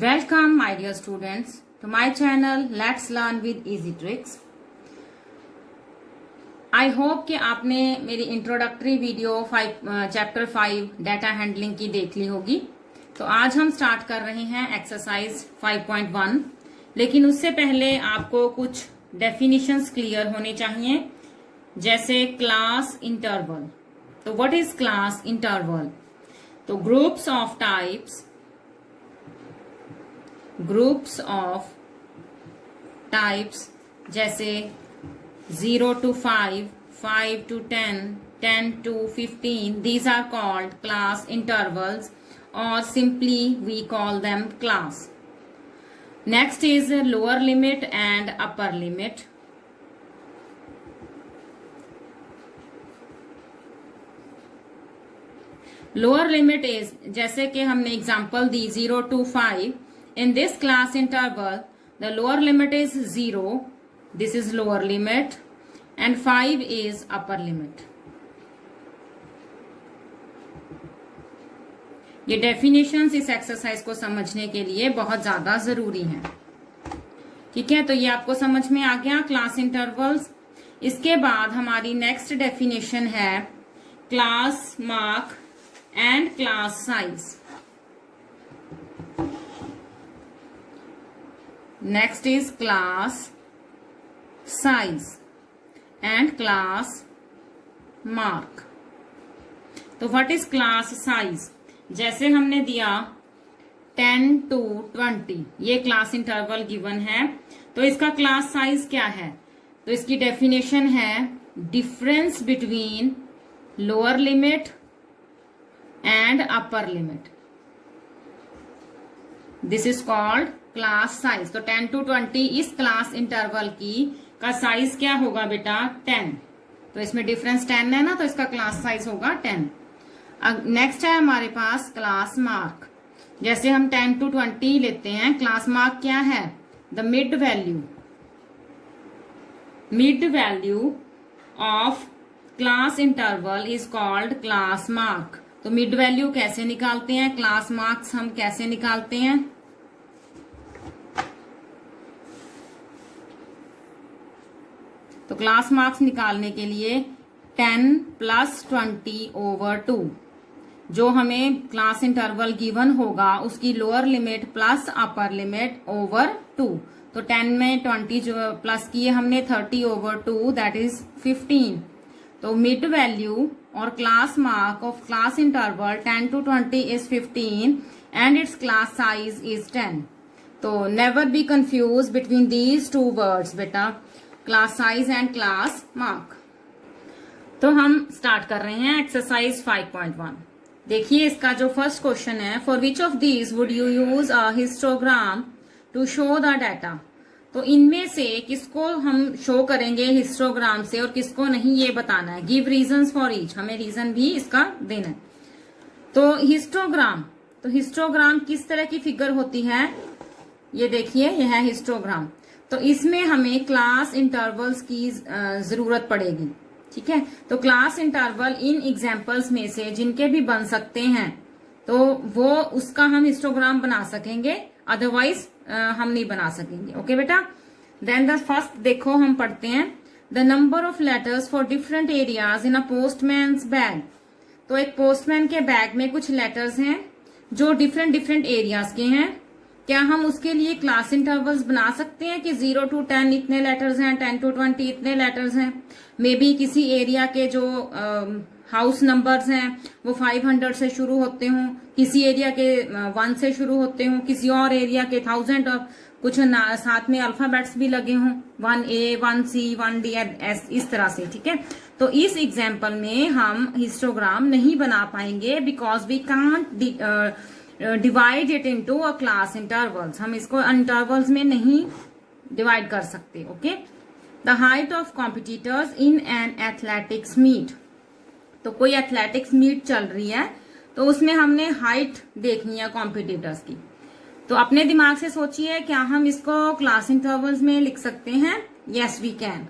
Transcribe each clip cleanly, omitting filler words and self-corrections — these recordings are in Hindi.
Welcome my dear students to my channel Let's Learn with Easy Tricks. I hope कि आपने मेरी introductory video chapter 5 data handling की देख ली होगी। तो आज हम स्टार्ट कर रहे हैं एक्सरसाइज 5.1, लेकिन उससे पहले आपको कुछ डेफिनिशंस क्लियर होने चाहिए, जैसे क्लास इंटरवल। तो व्हाट इज क्लास इंटरवल? तो ग्रुप्स ऑफ टाइप्स जैसे 0 to 5, 5 to 10, 10 to 15, these are called class intervals, or simply we call them class. Next is lower limit and upper limit. Lower limit is, जैसे कि हमने example the 0 to 5. In this class interval, the lower limit is 0. This is lower limit, and 5 is upper limit. ये डेफिनेशंस इस एक्सरसाइज को समझने के लिए बहुत ज्यादा जरूरी हैं। ठीक है, तो ये आपको समझ में आ गया क्लास इंटरवल्स। इसके बाद हमारी नेक्स्ट डेफिनेशन है class mark and class size. Next is class size and class mark. तो व्हाट इज क्लास साइज? जैसे हमने दिया 10 to 20, ये क्लास इंटरवल गिवन है, तो इसका क्लास साइज क्या है? तो इसकी डेफिनेशन है difference between lower limit and upper limit. This is called class size. तो 10 to 20 इस क्लास इंटरवल का साइज क्या होगा बेटा? 10। तो इसमें डिफरेंस 10 है ना, तो इसका क्लास साइज होगा 10। नेक्स्ट है हमारे पास क्लास मार्क। जैसे हम 10 to 20 लेते हैं, क्लास मार्क क्या है? The mid value of class interval is called class mark. तो मिड वैल्यू कैसे निकालते हैं? क्लास मार्क्स हम कैसे निकालते हैं? तो क्लास मार्क्स निकालने के लिए 10 + 20/2, जो हमें क्लास इंटरवल गिवन होगा उसकी lower limit plus upper limit over 2। तो 10 में 20 जो प्लस किए हमने 30/2, दैट इज 15। तो मिड वैल्यू और class mark of class interval 10 to 20 is 15 and its class size is 10. तो never be confused between these two words बेटा, class size and class mark. तो हम स्टार्ट कर रहे हैं एक्सरसाइज 5.1। देखिए इसका जो फर्स्ट क्वेश्चन है, for which of these would you use a histogram to show the data? तो इनमें से किसको हम शो करेंगे हिस्टोग्राम से और किसको नहीं, ये बताना है। गिव रीजंस फॉर ईच, हमें रीजन भी इसका देना है। तो हिस्टोग्राम किस तरह की फिगर होती है? ये देखिए, यह है हिस्टोग्राम। तो इसमें हमें क्लास इंटरवल्स की जरूरत पड़ेगी। ठीक है, तो क्लास इंटरवल इन एग्जाम्पल्स में से जिनके भी बन सकते हैं, तो वो उसका हम हिस्टोग्राम बना सकेंगे, अदरवाइज हम नहीं बना सकेंगे। ओके बेटा, देन द फर्स्ट देखो हम पढ़ते हैं, the number of letters for different areas in a postman's bag. तो एक पोस्टमैन के बैग में कुछ लेटर्स हैं जो डिफरेंट एरियाज के हैं। क्या हम उसके लिए क्लास इंटरवल्स बना सकते हैं कि 0 to 10 इतने लेटर्स हैं, 10 to 20 इतने लेटर्स हैं? मे बी किसी एरिया के जो हाउस नंबर्स हैं वो 500 से शुरू होते हों, किसी एरिया के 1 से शुरू होते हों, किसी और एरिया के 1000 और कुछ साथ में अल्फाबेट्स भी लगे हों, 1A, 1C, 1D, S, इस तरह से। ठीक है, तो इस एग्जाम्पल में हम हिस्टोग्राम नहीं बना पाएंगे because we can't divide it into a class intervals. हम इसको इंटरवल्स में नहीं डिवाइड कर सकते। Okay, the height of competitors in an athletics meet. तो कोई एथलेटिक्स मीट चल रही है, तो उसमें हमने हाइट देखनी है कॉम्पिटिटर्स की। तो अपने दिमाग से सोचिए, क्या हम इसको क्लास इंटरवल्स में लिख सकते हैं? Yes we can.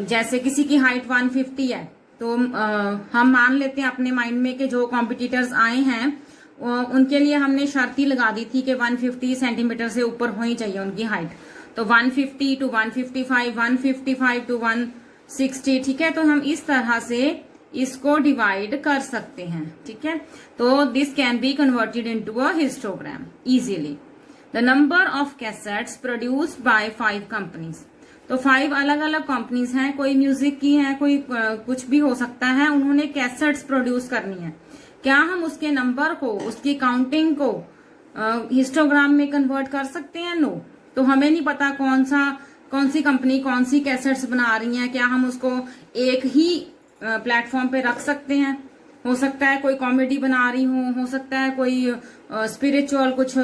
जैसे किसी की हाइट 150 है, तो हम मान लेते हैं अपने माइंड में कि जो कॉम्पिटिटर्स आए हैं उनके लिए हमने शर्त ही लगा दी थी कि 150 सेंटीमीटर से ऊपर होनी चाहिए उनकी हाइट। तो 150 टू 155, 155 टू 160, ठीक है। तो हम इस तरह से इसको डिवाइड कर सकते हैं, ठीक है। तो this can be converted into a histogram easily. The number of cassettes produced by 5 companies. तो 5 अलग अलग कंपनीज हैं, कोई म्यूजिक की है, कोई कुछ भी हो सकता है, उन्होंने कैसेट्स प्रोड्यूस करनी है। क्या हम उसके नंबर को, उसकी काउंटिंग को हिस्टोग्राम में कन्वर्ट कर सकते हैं? नो। तो हमें नहीं पता कौन सी कंपनी कौन सी कैसेट्स बना रही है, क्या हम उसको एक ही प्लेटफॉर्म पे रख सकते हैं? हो सकता है कोई कॉमेडी बना रही हो सकता है कोई स्पिरिचुअल कुछ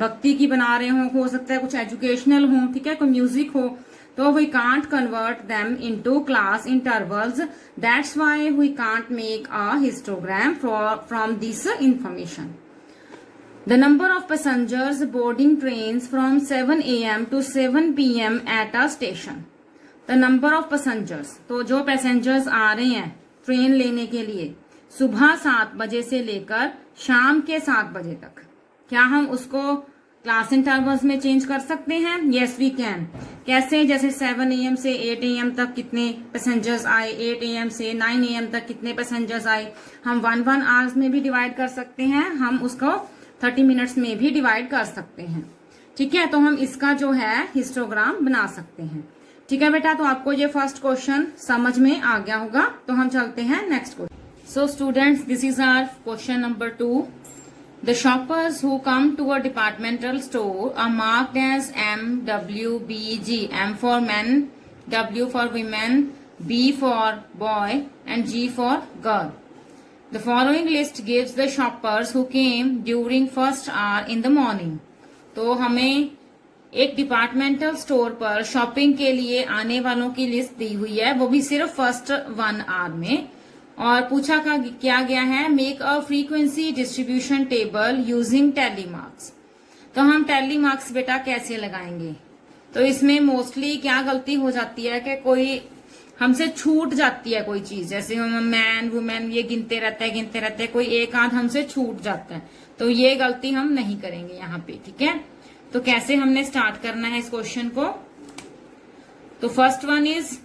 भक्ति की बना रहे हो सकता है कुछ एजुकेशनल हो, ठीक है, कोई म्यूजिक हो। तो we can't convert them into class intervals, that's why we can't make a histogram from this information. The number of passengers boarding trains from 7 a.m. to 7 p.m. at a station. The number of passengers, तो जो पैसेंजर्स आ रहे हैं ट्रेन लेने के लिए सुबह 7 बजे से लेकर शाम के 7 बजे तक, क्या हम उसको क्लास इंटरवल्स में चेंज कर सकते हैं? Yes we can. कैसे? जैसे 7 AM से 8 AM तक कितने पैसेंजर्स आए, 8 AM से 9 AM तक कितने पैसेंजर्स आए, हम 1 आवर्स में भी डिवाइड कर सकते हैं, हम उसको 30 मिनट्स में भी डिवाइड कर सकते हैं, ठीक है। तो हम इसका जो है हिस्टोग्राम बना सकते हैं, ठीक है बेटा। तो आपको ये फर्स्ट क्वेश्चन समझ में आ गया होगा। तो हम चलते हैं next question. So students, this is our question number 2। The shoppers who come to a departmental store are marked as M, W, B, G, M for men, W for women, B for boy and G for girl. The following list gives the shoppers who came during first hour in the morning. तो हमें एक डिपार्टमेंटल स्टोर पर शॉपिंग के लिए आने वालों की लिस्ट दी हुई है, वो भी सिर्फ फर्स्ट 1 आवर में। और पूछा क्या गया है, make a frequency distribution table using tally marks. तो हम टैली मार्क्स बेटा कैसे लगाएंगे? तो इसमें मोस्टली क्या गलती हो जाती है कि कोई हमसे छूट जाती है कोई चीज, जैसे हम मैन वुमेन ये गिनते रहते हैं, कोई एक आध हमसे छूट जाता है। तो ये गलती हम नहीं करेंगे यहाँ पे, ठीक है। तो कैसे हमने स्टार्ट करना है इस क्वेश्चन को? तो first one is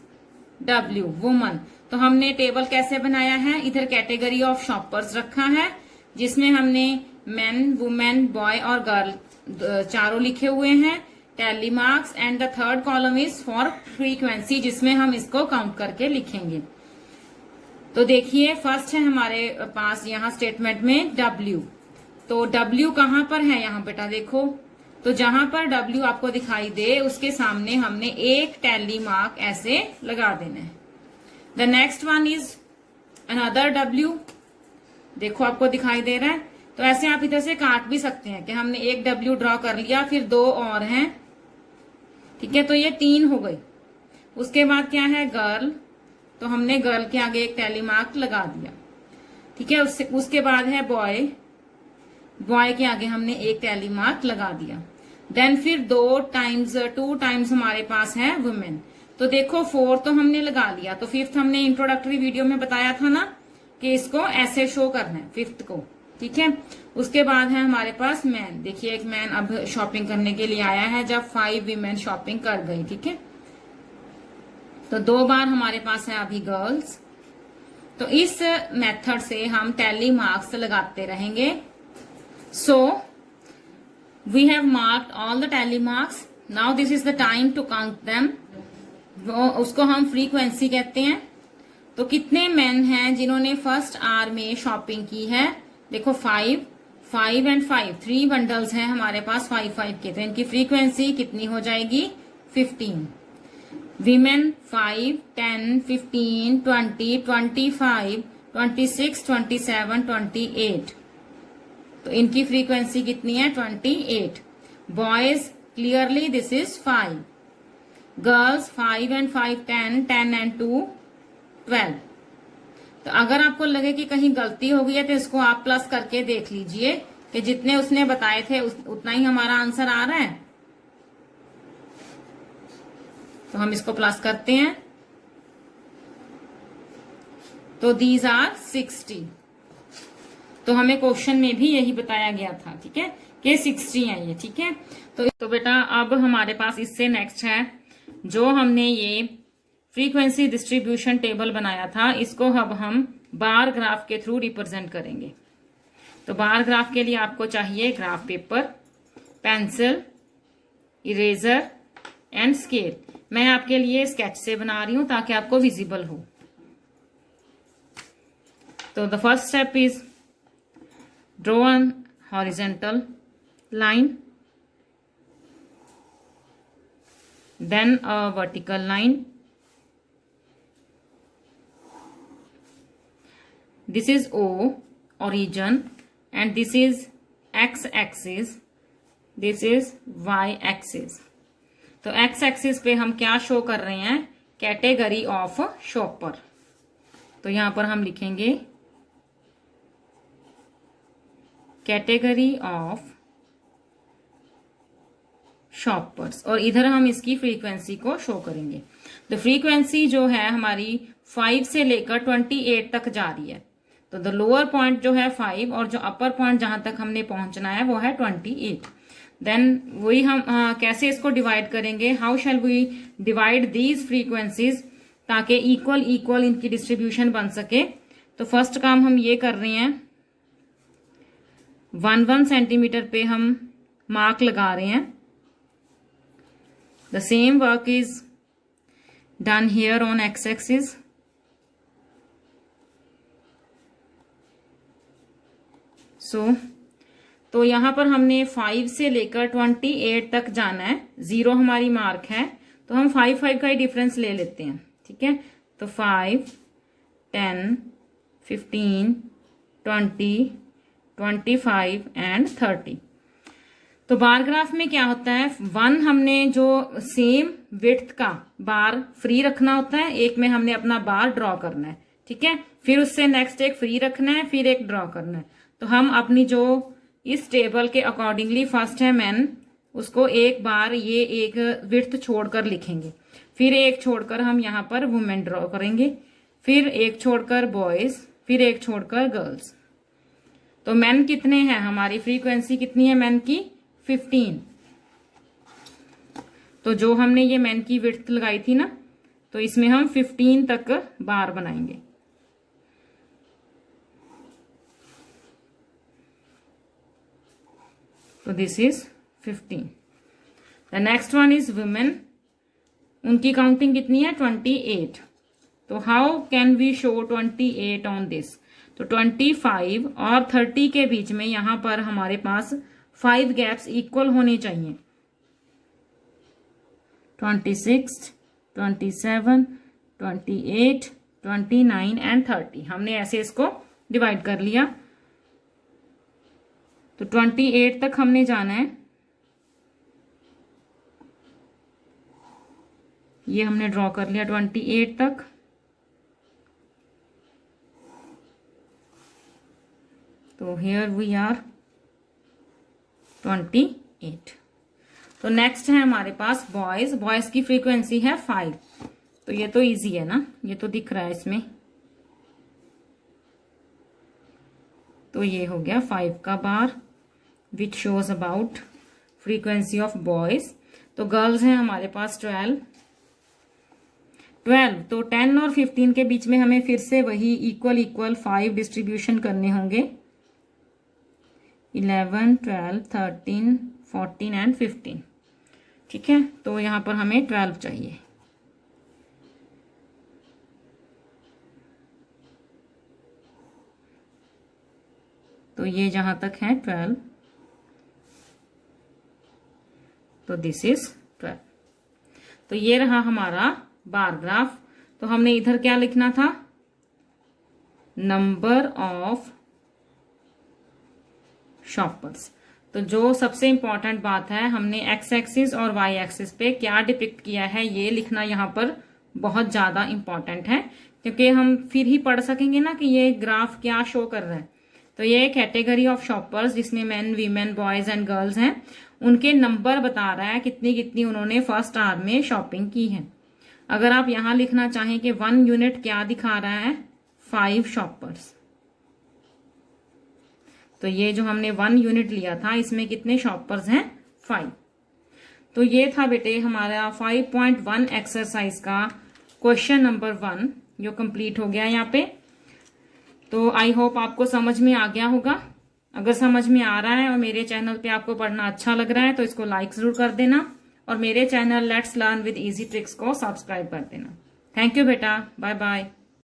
W, woman. तो हमने टेबल कैसे बनाया है, इधर कैटेगरी ऑफ शॉपर्स रखा है जिसमें हमने मैन, वुमेन, बॉय और गर्ल चारों लिखे हुए हैं, tally marks, and the third column is for frequency जिसमें हम इसको काउंट करके लिखेंगे। तो देखिए फर्स्ट है हमारे पास यहाँ स्टेटमेंट में W। तो W कहाँ पर है यहाँ बेटा देखो, तो जहां पर W आपको दिखाई दे उसके सामने हमने एक टैली मार्क ऐसे लगा देना है। The next one is another W, देखो आपको दिखाई दे रहा है। तो ऐसे आप इधर से काट भी सकते हैं कि हमने एक W ड्रॉ कर लिया, फिर 2 और हैं, ठीक है। तो ये 3 हो गई। उसके बाद क्या है, गर्ल। तो हमने गर्ल के आगे एक टैली मार्क लगा दिया, ठीक है। उसके बाद है बॉय, बॉय के आगे हमने एक टैली मार्क लगा दिया। देन फिर 2 टाइम्स हमारे पास है वुमेन। तो देखो 4 तो हमने लगा लिया। तो 5th हमने इंट्रोडक्टरी वीडियो में बताया था ना कि इसको ऐसे शो करना है 5th को, ठीक है। उसके बाद है हमारे पास मैन। देखिए एक मैन अब शॉपिंग करने के लिए आया है जब 5 वीमेन शॉपिंग कर गई, ठीक है। तो 2 बार हमारे पास है अभी गर्ल्स। तो इस मेथड से हम टैली मार्क्स लगाते रहेंगे। So we have marked all the tally marks. Now this is the time to count them. उसको हम फ्रीक्वेंसी कहते हैं। तो कितने मैन हैं जिन्होंने फर्स्ट आवर में शॉपिंग की है? देखो 5 एंड 5, 3 बंडल्स हैं हमारे पास 5 के, तो इनकी फ्रीक्वेंसी कितनी हो जाएगी? 15। वीमेन 5, 10, 15, 20, 25, 26, 27, 28। तो इनकी फ्रीक्वेंसी कितनी है? 28। Boys clearly this is 5। Girls 5 and 5 10, 10 and 2 12। तो अगर आपको लगे कि कहीं गलती हो गई है तो इसको आप प्लस करके देख लीजिए कि जितने उसने बताए थे उतना ही हमारा आंसर आ रहा है। तो हम इसको प्लस करते हैं। तो दीज आर 60। तो हमें क्वेश्चन में भी यही बताया गया था, ठीक है, कि 60 है ये, ठीक है। तो बेटा अब हमारे पास इससे नेक्स्ट है, जो हमने ये फ्रीक्वेंसी डिस्ट्रीब्यूशन टेबल बनाया था, इसको अब हम बार ग्राफ के थ्रू रिप्रेजेंट करेंगे। तो बार ग्राफ के लिए आपको चाहिए graph paper, pencil, eraser and scale. मैं आपके लिए स्केच से बना रही हूं ताकि आपको विजिबल हो। तो the first step is draw an horizontal line, then a vertical line. This is O, origin, and this is x axis, this is y axis. तो x axis पे हम क्या शो कर रहे हैं, कैटेगरी ऑफ शॉपर। तो यहां पर हम लिखेंगे कैटेगरी ऑफ शॉपर्स, और इधर हम इसकी फ्रीक्वेंसी को शो करेंगे। तो फ्रीक्वेंसी जो है हमारी 5 से लेकर 28 तक जा रही है। तो द लोअर पॉइंट जो है 5 और जो अपर पॉइंट जहां तक हमने पहुंचना है वो है 28। देन वही हम कैसे इसको डिवाइड करेंगे, how shall we divide these frequencies, ताकि इक्वल इक्वल इनकी डिस्ट्रीब्यूशन बन सके। तो फर्स्ट काम हम ये कर रहे हैं, 1 सेंटीमीटर पे हम मार्क लगा रहे हैं। The same work is done here on x-axis. तो यहां पर हमने 5 से लेकर 28 तक जाना है, 0 हमारी मार्क है, तो हम 5 का ही डिफरेंस ले लेते हैं, ठीक है। तो 5, 10, 15, 20, 25 एंड 30। तो बार ग्राफ में क्या होता है, 1 हमने जो सेम विड्थ का बार फ्री रखना होता है, एक में हमने अपना बार ड्रॉ करना है, ठीक है। फिर उससे नेक्स्ट एक फ्री रखना है, फिर एक ड्रॉ करना है। तो हम अपनी जो इस टेबल के अकॉर्डिंगली फर्स्ट है मैन, उसको एक बार ये एक विड्थ छोड़कर लिखेंगे, फिर एक छोड़कर हम यहाँ पर वुमेन ड्रॉ करेंगे, फिर एक छोड़कर बॉयज, फिर एक छोड़कर गर्ल्स। तो मैन कितने हैं, हमारी फ्रीक्वेंसी कितनी है मैन की, 15। तो जो हमने ये मैन की विड्थ लगाई थी ना, तो इसमें हम 15 तक बार बनाएंगे। तो this is 15। The next one is women, उनकी काउंटिंग कितनी है, 28। तो how can we show 28 on this, तो 25 और 30 के बीच में यहां पर हमारे पास 5 गैप्स इक्वल होने चाहिए। 26, 27, 28, 29 एंड 30। हमने ऐसे इसको डिवाइड कर लिया। तो 28 तक हमने जाना है, ये हमने ड्रॉ कर लिया 28 तक। तो हियर वी आर 28। तो नेक्स्ट है हमारे पास बॉयज, बॉयज की फ्रीक्वेंसी है 5। तो ये तो इजी है ना, ये तो दिख रहा है इसमें। तो ये हो गया 5 का bar which shows about frequency of boys. तो गर्ल्स हैं हमारे पास 12। तो 10 और 15 के बीच में हमें फिर से वही इक्वल इक्वल 5 डिस्ट्रीब्यूशन करने होंगे, 11, 12, 13, 14 एंड 15, ठीक है। तो यहां पर हमें 12 चाहिए। तो ये जहां तक है 12, तो दिस इज 12। तो ये रहा हमारा बार ग्राफ। तो हमने इधर क्या लिखना था, नंबर ऑफ शॉपर्स। तो जो सबसे इंपॉर्टेंट बात है, हमने एक्स एक्सिस और वाई एक्सिस पे क्या डिपिक्ट किया है ये लिखना यहाँ पर बहुत ज्यादा इंपॉर्टेंट है, क्योंकि हम फिर ही पढ़ सकेंगे ना कि ये ग्राफ क्या शो कर रहा है। तो ये कैटेगरी ऑफ शॉपर्स जिसमें main, women, boys and girls हैं, उनके नंबर बता रहा है कितनी कितनी उन्होंने फर्स्ट आवर में शॉपिंग की है। अगर आप यहां लिखना चाहें कि 1 यूनिट क्या दिखा रहा है, 5 शॉपर्स, तो ये जो हमने 1 यूनिट लिया था इसमें कितने शॉपर्स हैं? 5। तो ये था बेटे हमारा 5.1 एक्सरसाइज का क्वेश्चन नंबर 1 जो कंप्लीट हो गया यहाँ पे। तो आई होप आपको समझ में आ गया होगा। अगर समझ में आ रहा है और मेरे चैनल पे आपको पढ़ना अच्छा लग रहा है तो इसको लाइक जरूर कर देना और मेरे channel let's learn with easy tricks को सब्सक्राइब कर देना। थैंक यू बेटा, बाय बाय।